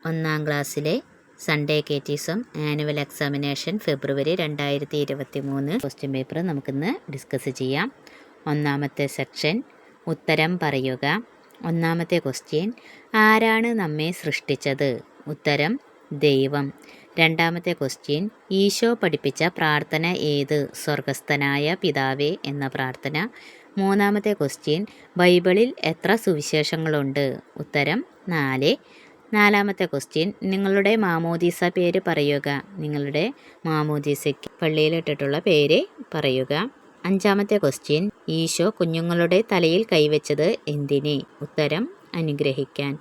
ഒന്നാം ക്ലാസ്സിലെ Sunday കേറ്റീസം annual examination ഫെബ്രുവരി 2023 question paper നമുക്കിന്ന് ഡിസ്കസ് ചെയ്യാം. ഒന്നാമത്തെ സെക്ഷൻ ഉത്തരം പറയുക. ഒന്നാമത്തെ ക്വസ്റ്റ്യൻ, ആരാണ് നമ്മെ സൃഷ്ടിച്ചത്? ഉത്തരം ദൈവം. രണ്ടാമത്തെ ക്വസ്റ്റ്യൻ, ഈശോ പഠിപ്പിച്ച പ്രാർത്ഥന ഏത്? സ്വർഗസ്ഥനായ പിതാവേ എന്ന പ്രാർത്ഥന. മൂന്നാമത്തെ ക്വസ്റ്റ്യൻ, ബൈബിളിൽ എത്ര സുവിശേഷങ്ങളുണ്ട്? ഉത്തരം 4. നാലാമത്തെ ക്വസ്റ്റ്യൻ, നിങ്ങളുടെ മാമോദീസ പേര് പറയുക. നിങ്ങളുടെ മാമോദീസയ്ക്ക് പള്ളിയിലിട്ടിട്ടുള്ള പേര് പറയുക. അഞ്ചാമത്തെ ക്വസ്റ്റ്യൻ, ഈശോ കുഞ്ഞുങ്ങളുടെ തലയിൽ കൈവച്ചത് എന്തിന്? ഉത്തരം അനുഗ്രഹിക്കാൻ.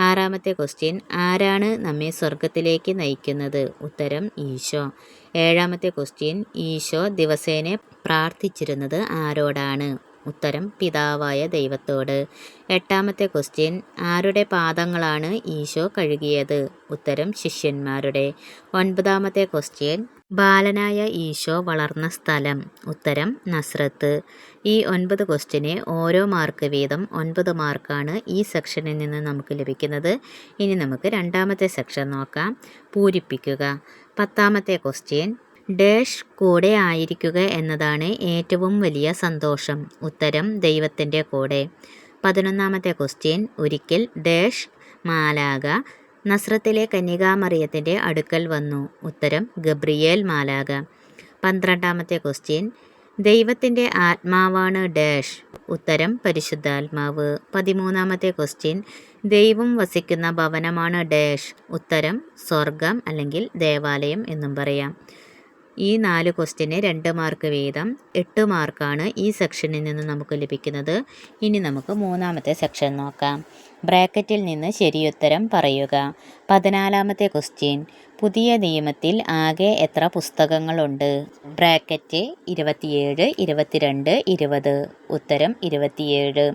ആറാമത്തെ ക്വസ്റ്റ്യൻ, ആരാണ് നമ്മെ സ്വർഗത്തിലേക്ക് നയിക്കുന്നത്? ഉത്തരം ഈശോ. ഏഴാമത്തെ ക്വസ്റ്റ്യൻ, ഈശോ ദിവസേന പ്രാർത്ഥിച്ചിരുന്നത് ആരോടാണ്? ഉത്തരം പിതാവായ ദൈവത്തോട്. എട്ടാമത്തെ ക്വസ്റ്റ്യൻ, ആരുടെ പാദങ്ങളാണ് ഈശോ കഴുകിയത്? ഉത്തരം ശിഷ്യന്മാരുടെ. ഒൻപതാമത്തെ ക്വസ്റ്റ്യൻ, ബാലനായ ഈശോ വളർന്ന സ്ഥലം? ഉത്തരം നസ്രത്ത്. ഈ 9 ക്വസ്റ്റ്യന് ഓരോ മാർക്ക് വീതം 9 മാർക്കാണ് ഈ സെക്ഷനിൽ നിന്ന് നമുക്ക് ലഭിക്കുന്നത്. ഇനി നമുക്ക് രണ്ടാമത്തെ സെക്ഷൻ നോക്കാം. പൂരിപ്പിക്കുക. 10ാമത്തെ ക്വസ്റ്റ്യൻ, ഡാഷ് കൂടെ ആയിരിക്കുക എന്നതാണ് ഏറ്റവും വലിയ സന്തോഷം. ഉത്തരം ദൈവത്തിൻ്റെ കൂടെ. 11ാമത്തെ ക്വസ്റ്റ്യൻ, ഒരിക്കൽ ഡാഷ് മാലാക നസ്രത്തിലെ കന്യകാമറിയത്തിൻ്റെ അടുക്കൽ വന്നു. ഉത്തരം ഗബ്രിയേൽ മാലാക. 12ാമത്തെ ക്വസ്റ്റ്യൻ, ദൈവത്തിൻ്റെ ആത്മാവാണ് ഡാഷ്. ഉത്തരം പരിശുദ്ധാത്മാവ്. 13ാമത്തെ ക്വസ്റ്റ്യൻ, ദൈവം വസിക്കുന്ന ഭവനമാണ് ഡാഷ്. ഉത്തരം സ്വർഗം അല്ലെങ്കിൽ ദേവാലയം എന്നും പറയാം. ഈ 4 ക്വസ്റ്റ്യന് 2 മാർക്ക് വീതം 8 മാർക്കാണ് ഈ സെക്ഷനിൽ നിന്ന് നമുക്ക് ലഭിക്കുന്നത്. ഇനി നമുക്ക് മൂന്നാമത്തെ സെക്ഷൻ നോക്കാം. ബ്രാക്കറ്റിൽ നിന്ന് ശരിയുത്തരം പറയുക. 14ാമത്തെ ക്വസ്റ്റ്യൻ, പുതിയ നിയമത്തിൽ ആകെ എത്ര പുസ്തകങ്ങളുണ്ട്? ബ്രാക്കറ്റ് 27, 22, 20. ഉത്തരം 27.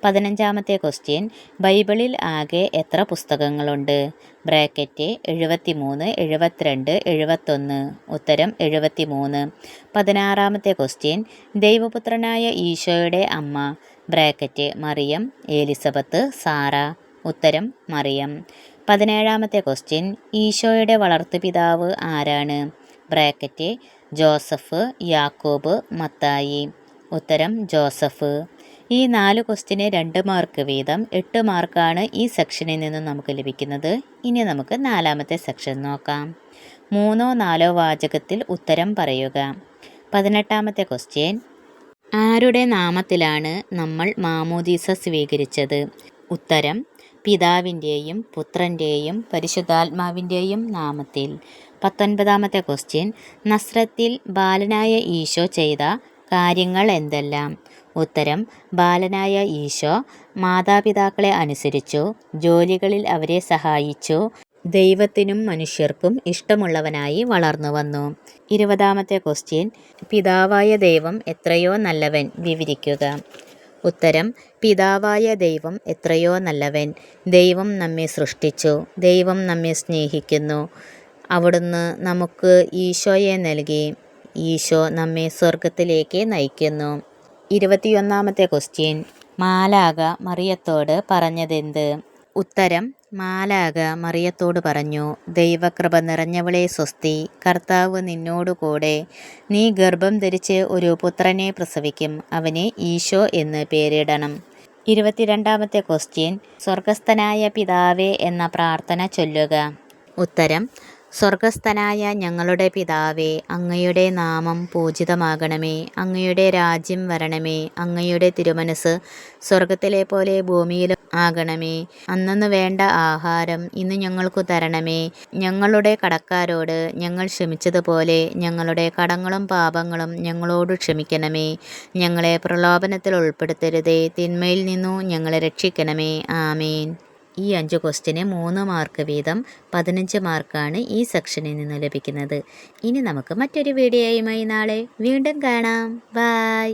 15ാമത്തെ ക്വസ്റ്റ്യൻ, ബൈബിളിൽ ആകെ എത്ര പുസ്തകങ്ങളുണ്ട്? ബ്രാക്കറ്റ് 73, 72, 71. ഉത്തരം 73. 16ാമത്തെ ക്വസ്റ്റ്യൻ, ദൈവപുത്രനായ ഈശോയുടെ അമ്മ? Bracket Mariyam, Elizabeth, Sarah. ഉത്തരം മറിയം. 17ാമത്തെ ക്വസ്റ്റ്യൻ, ഈശോയുടെ വളർത്തുപിതാവ് ആരാണ്? ബ്രാക്കറ്റ് ജോസഫ്, യാക്കോബ്, മത്തായി. ഉത്തരം ജോസഫ്. ഈ 4 ക്വസ്റ്റ്യന് 2 മാർക്ക് വീതം 8 മാർക്കാണ് ഈ സെക്ഷനിൽ നിന്ന് നമുക്ക് ലഭിക്കുന്നത്. ഇനി നമുക്ക് 4ാമത്തെ സെക്ഷൻ നോക്കാം. 3ഓ 4ഓ വാചകത്തിൽ ഉത്തരം പറയുക. 18ാമത്തെ ക്വസ്റ്റ്യൻ, ആരുടെ നാമത്തിലാണ് നമ്മൾ മാമോദീസ സ്വീകരിച്ചത്? ഉത്തരം പിതാവിൻ്റെയും പുത്രൻ്റെയും പരിശുദ്ധാത്മാവിൻ്റെയും നാമത്തിൽ. 19ാമത്തെ ക്വസ്റ്റ്യൻ, നസ്രത്തിൽ ബാലനായ ഈശോ ചെയ്ത കാര്യങ്ങൾ എന്തെല്ലാം? ഉത്തരം ബാലനായ ഈശോ മാതാപിതാക്കളെ അനുസരിച്ചു, ജോലികളിൽ അവരെ സഹായിച്ചു, ദൈവത്തിനും മനുഷ്യർക്കും ഇഷ്ടമുള്ളവനായി വളർന്നു വന്നു. 20ാമത്തെ ക്വസ്റ്റ്യൻ, പിതാവായ ദൈവം എത്രയോ നല്ലവൻ വിവരിക്കുക. ഉത്തരം പിതാവായ ദൈവം എത്രയോ നല്ലവൻ. ദൈവം നമ്മെ സൃഷ്ടിച്ചു. ദൈവം നമ്മെ സ്നേഹിക്കുന്നു. അവിടുന്ന് നമുക്ക് ഈശോയെ നൽകി. ഈശോ നമ്മെ സ്വർഗത്തിലേക്ക് നയിക്കുന്നു. 21ാമത്തെ ക്വസ്റ്റ്യൻ, മാലാക മറിയത്തോട് പറഞ്ഞതെന്ത്? ഉത്തരം മാലാക മറിയത്തോട് പറഞ്ഞു, ദൈവകൃപ നിറഞ്ഞവളെ സ്വസ്തി, കർത്താവ് നിന്നോടുകൂടെ, നീ ഗർഭം ധരിച്ച് ഒരു പുത്രനെ പ്രസവിക്കും, അവന് ഈശോ എന്ന് പേരിടണം. 22ാമത്തെ ക്വസ്റ്റ്യൻ, സ്വർഗസ്ഥനായ പിതാവേ എന്ന പ്രാർത്ഥന ചൊല്ലുക. ഉത്തരം സ്വർഗസ്ഥനായ ഞങ്ങളുടെ പിതാവേ, അങ്ങയുടെ നാമം പൂജിതമാകണമേ, അങ്ങയുടെ രാജ്യം വരണമേ, അങ്ങയുടെ തിരുമനസ് സ്വർഗത്തിലെ പോലെ ഭൂമിയിലും ആകണമേ. അന്നന്ന് വേണ്ട ആഹാരം ഇന്ന് ഞങ്ങൾക്കു തരണമേ. ഞങ്ങളുടെ കടക്കാരോട് ഞങ്ങൾ ക്ഷമിച്ചതുപോലെ ഞങ്ങളുടെ കടങ്ങളും പാപങ്ങളും ഞങ്ങളോട് ക്ഷമിക്കണമേ. ഞങ്ങളെ പ്രലോഭനത്തിൽ ഉൾപ്പെടുത്തരുതേ, തിന്മയിൽ നിന്നു ഞങ്ങളെ രക്ഷിക്കണമേ. ആമേൻ. ഈ 5 ക്വസ്റ്റ്യന് 3 മാർക്ക് വീതം 15 മാർക്കാണ് ഈ സെക്ഷനിൽ നിന്ന് ലഭിക്കുന്നത്. ഇനി നമുക്ക് മറ്റൊരു വീഡിയോയുമായി നാളെ വീണ്ടും കാണാം. ബൈ.